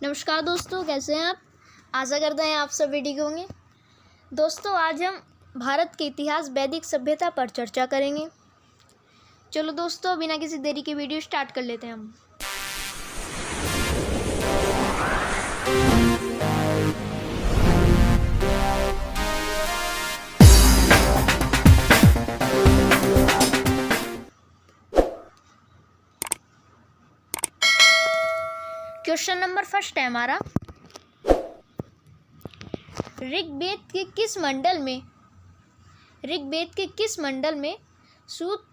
नमस्कार दोस्तों, कैसे हैं आप। आशा करते हैं आप सब ठीक होंगे। दोस्तों, आज हम भारत के इतिहास वैदिक सभ्यता पर चर्चा करेंगे। चलो दोस्तों, बिना किसी देरी के वीडियो स्टार्ट कर लेते हैं हम। क्वेश्चन नंबर फर्स्ट है हमारा, ऋग्वेद के किस मंडल में सूत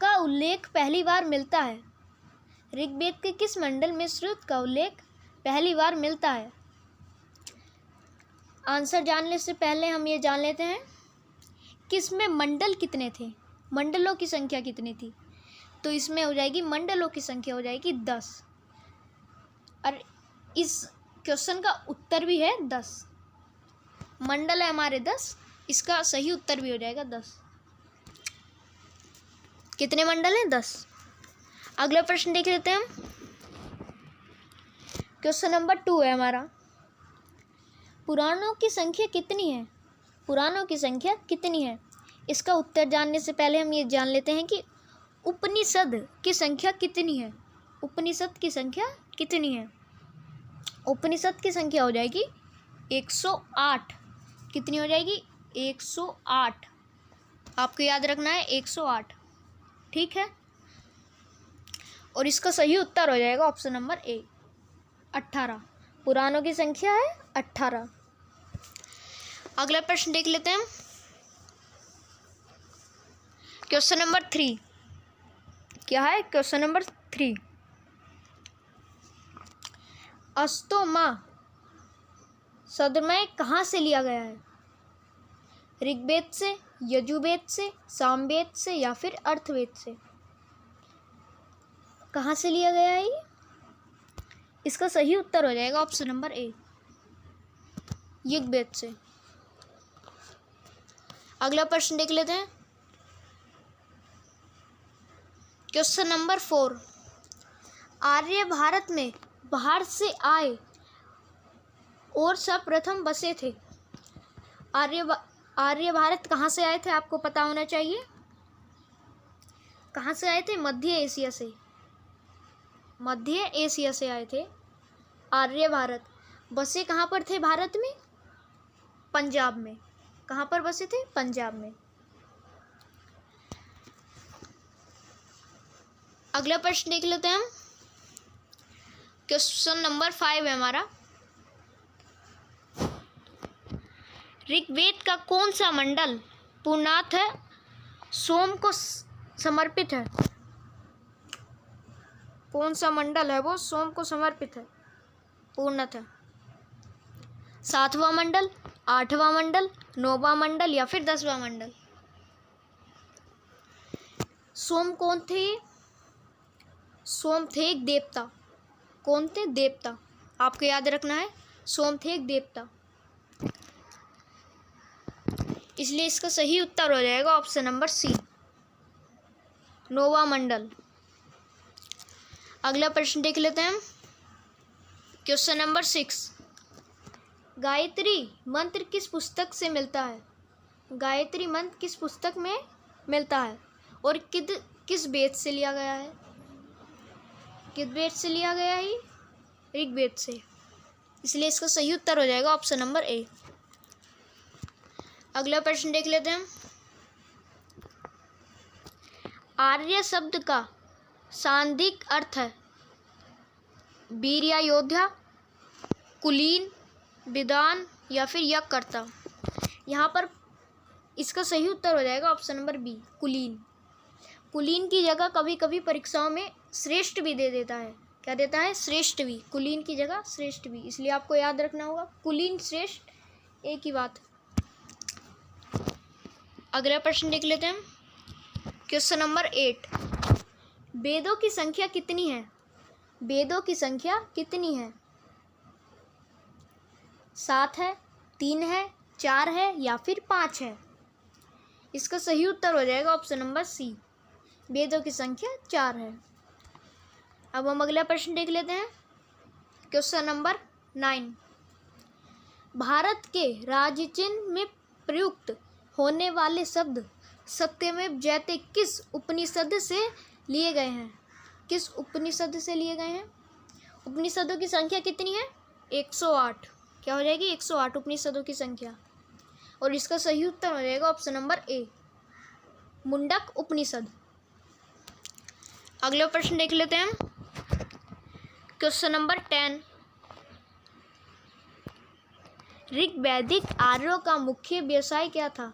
का उल्लेख पहली बार मिलता है। ऋग्वेद के किस मंडल में सूत का उल्लेख पहली बार मिलता है। आंसर जानने से पहले हम ये जान लेते हैं कि इसमें मंडल कितने थे, मंडलों की संख्या कितनी थी। तो इसमें हो जाएगी, मंडलों की संख्या हो जाएगी 10। और इस क्वेश्चन का उत्तर भी है 10। मंडल है हमारे 10, इसका सही उत्तर भी हो जाएगा 10। कितने मंडल हैं? 10। अगला प्रश्न देख लेते हैं हम। क्वेश्चन नंबर 2 है हमारा, पुराणों की संख्या कितनी है। पुराणों की संख्या कितनी है। इसका उत्तर जानने से पहले हम ये जान लेते हैं कि उपनिषद की संख्या कितनी है। उपनिषद की संख्या कितनी है। उपनिषद की संख्या हो जाएगी 108। कितनी हो जाएगी? 108। आपको याद रखना है 108, ठीक है। और इसका सही उत्तर हो जाएगा ऑप्शन नंबर ए, 18। पुराणों की संख्या है 18। अगला प्रश्न देख लेते हैं हम। क्वेश्चन नंबर 3 क्या है? क्वेश्चन नंबर 3, अस्तोमा सदमय कहाँ से लिया गया है। ऋग्वेद से, यजुर्वेद से, सामवेद से या फिर अर्थवेद से। कहाँ से लिया गया है ये? इसका सही उत्तर हो जाएगा ऑप्शन नंबर ए, ऋग्वेद से। अगला प्रश्न देख लेते हैं। क्वेश्चन नंबर 4, आर्य भारत में बाहर से आए और सर्वप्रथम बसे थे। आर्य भारत कहाँ से आए थे? आपको पता होना चाहिए। कहाँ से आए थे? मध्य एशिया से। मध्य एशिया से आए थे आर्य भारत। बसे कहाँ पर थे भारत में? पंजाब में। कहाँ पर बसे थे? पंजाब में। अगला प्रश्न देख लेते हैं हम। क्वेश्चन नंबर 5 है हमारा, ऋग्वेद का कौन सा मंडल पूर्णतः सोम को समर्पित है। कौन सा मंडल है वो सोम को समर्पित है पूर्णतः? 7वां मंडल, 8वां मंडल, 9वां मंडल या फिर 10वां मंडल। सोम कौन थे? सोम थे एक देवता। कौन थे? देवता। आपको याद रखना है, सोम थे एक देवता। इसलिए इसका सही उत्तर हो जाएगा ऑप्शन नंबर सी, 9वां मंडल। अगला प्रश्न देख लेते हैं हम। क्वेश्चन नंबर 6, गायत्री मंत्र किस पुस्तक से मिलता है। गायत्री मंत्र किस पुस्तक में मिलता है और किस वेद से लिया गया है। किस वेद से लिया गया है? ऋग्वेद से। इसलिए इसका सही उत्तर हो जाएगा ऑप्शन नंबर ए। अगला प्रश्न देख लेते हैं हम। आर्य शब्द का सांदिक अर्थ है वीर या योद्धा, कुलीन, विद्वान या फिर यज्ञकर्ता। यहाँ पर इसका सही उत्तर हो जाएगा ऑप्शन नंबर बी, कुलीन। कुलीन की जगह कभी कभी परीक्षाओं में श्रेष्ठ भी दे देता है। क्या देता है? श्रेष्ठ भी। कुलीन की जगह श्रेष्ठ भी। इसलिए आपको याद रखना होगा, कुलीन श्रेष्ठ एक ही बात। अगला प्रश्न देख लेते हैं। क्वेश्चन नंबर 8, वेदों की संख्या कितनी है। वेदों की संख्या कितनी है? 7 है, 3 है, 4 है या फिर 5 है। इसका सही उत्तर हो जाएगा ऑप्शन नंबर सी, वेदों की संख्या 4 है। अब हम अगला प्रश्न देख लेते हैं। क्वेश्चन नंबर 9, भारत के राज्य चिन्ह में प्रयुक्त होने वाले शब्द सत्यमेव जयते किस उपनिषद से लिए गए हैं? किस उपनिषद से लिए गए हैं? उपनिषदों की संख्या कितनी है? 108। क्या हो जाएगी? 108 उपनिषदों की संख्या। और इसका सही उत्तर हो जाएगा ऑप्शन नंबर ए, मुंडक उपनिषद। अगला प्रश्न देख लेते हैं, क्वेश्चन नंबर 10, ऋग्वैदिक आर्यों का मुख्य व्यवसाय क्या था?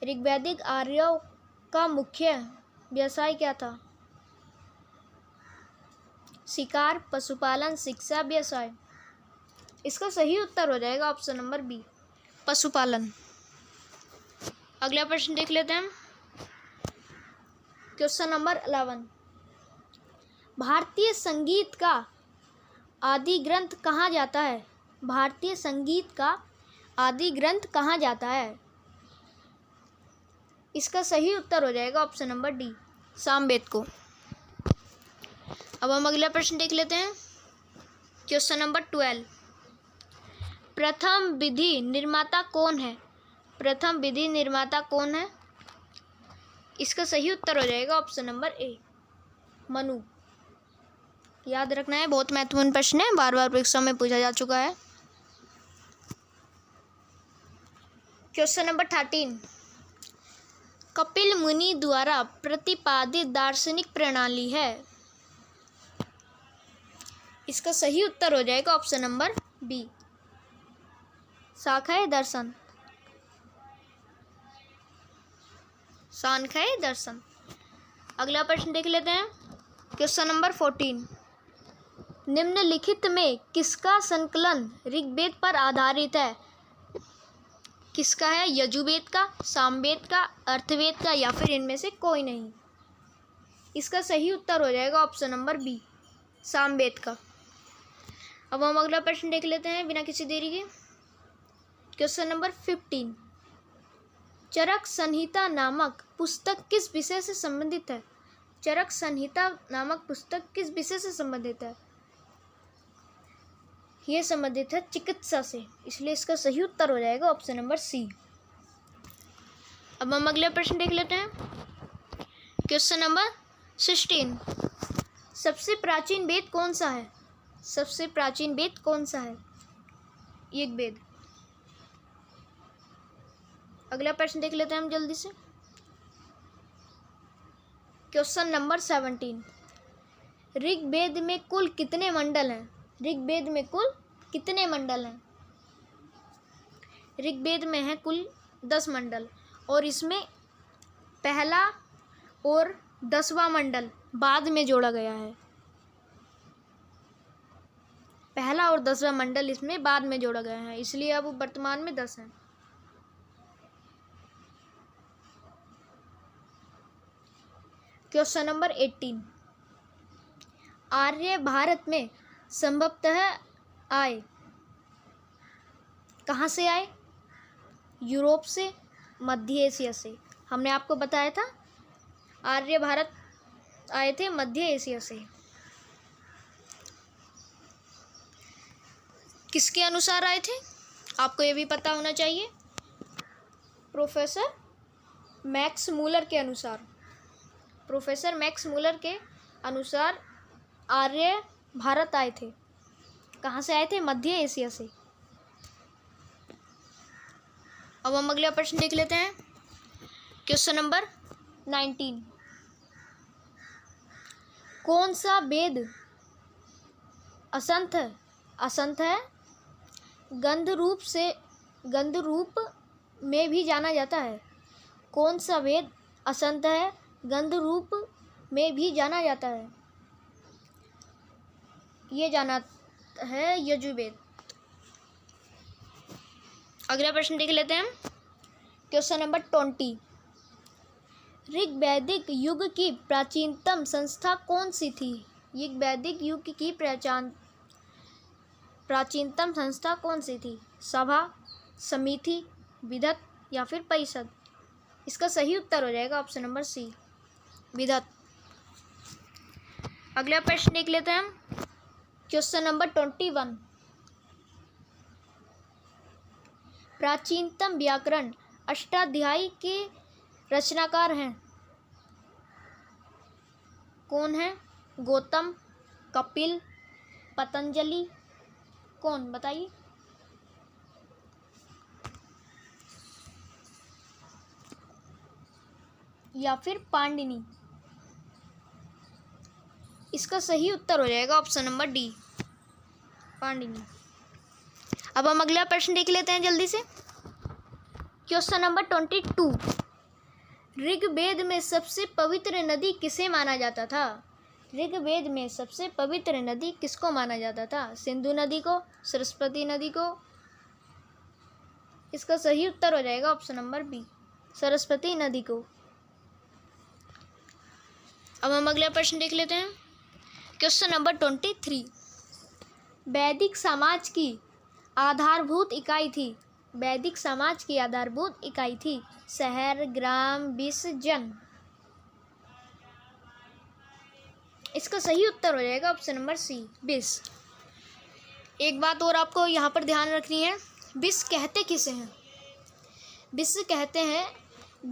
ऋग्वैदिक आर्यों का मुख्य व्यवसाय क्या था? शिकार, पशुपालन, शिक्षा, व्यवसाय। इसका सही उत्तर हो जाएगा ऑप्शन नंबर बी, पशुपालन। अगला प्रश्न देख लेते हैं, क्वेश्चन नंबर 11, भारतीय संगीत का आदि ग्रंथ कहा जाता है? भारतीय संगीत का आदि ग्रंथ कहा जाता है? इसका सही उत्तर हो जाएगा ऑप्शन नंबर डी, सामवेद को। अब हम अगला प्रश्न देख लेते हैं, क्वेश्चन नंबर 12, प्रथम विधि निर्माता कौन है? प्रथम विधि निर्माता कौन है? इसका सही उत्तर हो जाएगा ऑप्शन नंबर ए, मनु। याद रखना है, बहुत महत्वपूर्ण प्रश्न है, बार बार परीक्षा में पूछा जा चुका है। क्वेश्चन नंबर 13, कपिल मुनि द्वारा प्रतिपादित दार्शनिक प्रणाली है? इसका सही उत्तर हो जाएगा ऑप्शन नंबर बी, सांख्य दर्शन। सांख्य दर्शन। अगला प्रश्न देख लेते हैं, क्वेश्चन नंबर 14, निम्नलिखित में किसका संकलन ऋग्वेद पर आधारित है? किसका है? यजुर्वेद का, सामवेद का, अर्थवेद का, या फिर इनमें से कोई नहीं? इसका सही उत्तर हो जाएगा ऑप्शन नंबर बी, सामवेद का। अब हम अगला प्रश्न देख लेते हैं बिना किसी देरी के, क्वेश्चन नंबर 15, चरक संहिता नामक पुस्तक किस विषय से संबंधित है? चरक संहिता नामक पुस्तक किस विषय से संबंधित है? यह संबंधित है चिकित्सा से, इसलिए इसका सही उत्तर हो जाएगा ऑप्शन नंबर सी। अब हम अगला प्रश्न देख लेते हैं, क्वेश्चन नंबर 16, सबसे प्राचीन वेद कौन सा है? सबसे प्राचीन वेद कौन सा है? ऋग्वेद। अगला प्रश्न देख लेते हैं हम जल्दी से, क्वेश्चन नंबर 17, ऋग्वेद में कुल कितने मंडल हैं? ऋग्वेद में कुल कितने मंडल हैं? ऋग्वेद में है कुल 10 मंडल, और इसमें पहला और 10वां मंडल बाद में जोड़ा गया है। पहला और 10वां मंडल इसमें बाद में जोड़ा गया है, इसलिए अब वर्तमान में 10 हैं। क्वेश्चन नंबर 18, आर्य भारत में संभवतः आए। कहाँ से आए? यूरोप से, मध्य एशिया से। हमने आपको बताया था आर्य भारत आए थे मध्य एशिया से। किसके अनुसार आए थे? आपको ये भी पता होना चाहिए, प्रोफेसर मैक्स मूलर के अनुसार। प्रोफेसर मैक्स मूलर के अनुसार आर्य भारत आए थे। कहाँ से आए थे? मध्य एशिया से। अब हम अगला प्रश्न देख लेते हैं, क्वेश्चन नंबर 19, कौन सा वेद असंत है? गंध रूप में भी जाना जाता है। कौन सा वेद असंत है? गंध रूप में भी जाना जाता है। ये जाना है यजुर्वेद। अगला प्रश्न देख लेते हैं, क्वेश्चन नंबर 20, ऋग्वैदिक युग की प्राचीनतम संस्था कौन सी थी? ऋग्वैदिक युग की प्राचीनतम संस्था कौन सी थी? सभा, समिति, विधत, या फिर परिषद? इसका सही उत्तर हो जाएगा ऑप्शन नंबर सी, विधत। अगला प्रश्न देख लेते हैं हम, क्वेश्चन नंबर 21। प्राचीनतम व्याकरण अष्टाध्यायी के रचनाकार हैं? कौन है? गौतम, कपिल, पतंजलि, कौन? बताइए। या फिर पाणिनि। इसका सही उत्तर हो जाएगा ऑप्शन नंबर डी, पाणिनि। अब हम अगला प्रश्न देख लेते हैं जल्दी से। Question number 22। ऋग्वेद में सबसे पवित्र नदी किसे माना जाता था? ऋग्वेद में सबसे पवित्र नदी किसको माना जाता था? सिंधु नदी को, सरस्वती नदी को? इसका सही उत्तर हो जाएगा ऑप्शन नंबर बी, सरस्वती नदी को। अब हम अगला प्रश्न देख लेते हैं। Question number 23। वैदिक समाज की आधारभूत इकाई थी। वैदिक समाज की आधारभूत इकाई थी शहर, ग्राम, विष, जन? इसका सही उत्तर हो जाएगा ऑप्शन नंबर सी, विष। एक बात और आपको यहाँ पर ध्यान रखनी है, विष कहते किसे हैं? विष कहते हैं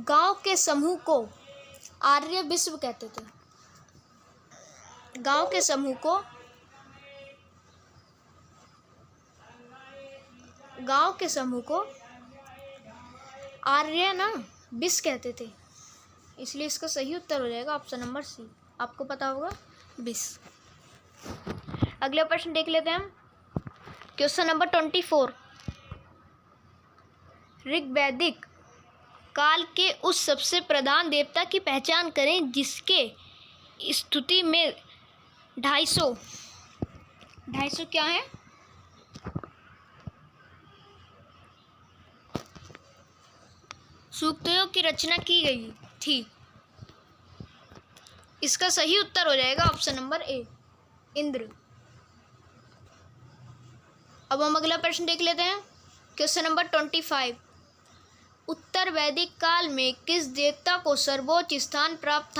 गांव के समूह को आर्य विश्व कहते थे। गांव के समूह को आर्य ना विश्व कहते थे, इसलिए इसका सही उत्तर हो जाएगा ऑप्शन नंबर सी। आपको पता होगा, विश्व। अगला प्रश्न देख लेते हैं हम। Question number 24। ऋग्वैदिक काल के उस सबसे प्रधान देवता की पहचान करें जिसके स्तुति में 250 क्या है? सूक्तों की रचना की गई थी। इसका सही उत्तर हो जाएगा ऑप्शन नंबर ए, इंद्र। अब हम अगला प्रश्न देख लेते हैं। Question number 25। उत्तर वैदिक काल में किस देवता को सर्वोच्च स्थान प्राप्त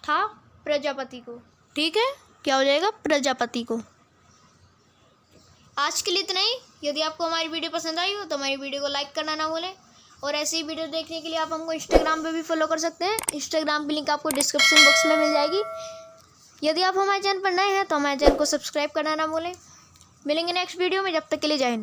था? प्रजापति को। ठीक है, क्या हो जाएगा? प्रजापति को। आज के लिए इतना ही। यदि आपको हमारी वीडियो पसंद आई हो तो हमारी वीडियो को लाइक करना ना भूलें, और ऐसी ही वीडियो देखने के लिए आप हमको इंस्टाग्राम पे भी फॉलो कर सकते हैं। इंस्टाग्राम की लिंक आपको डिस्क्रिप्शन बॉक्स में मिल जाएगी। यदि आप हमारे चैनल पर नए हैं तो हमारे चैनल को सब्सक्राइब करना ना भूलें। मिलेंगे नेक्स्ट वीडियो में, जब तक के लिए जय हिंद।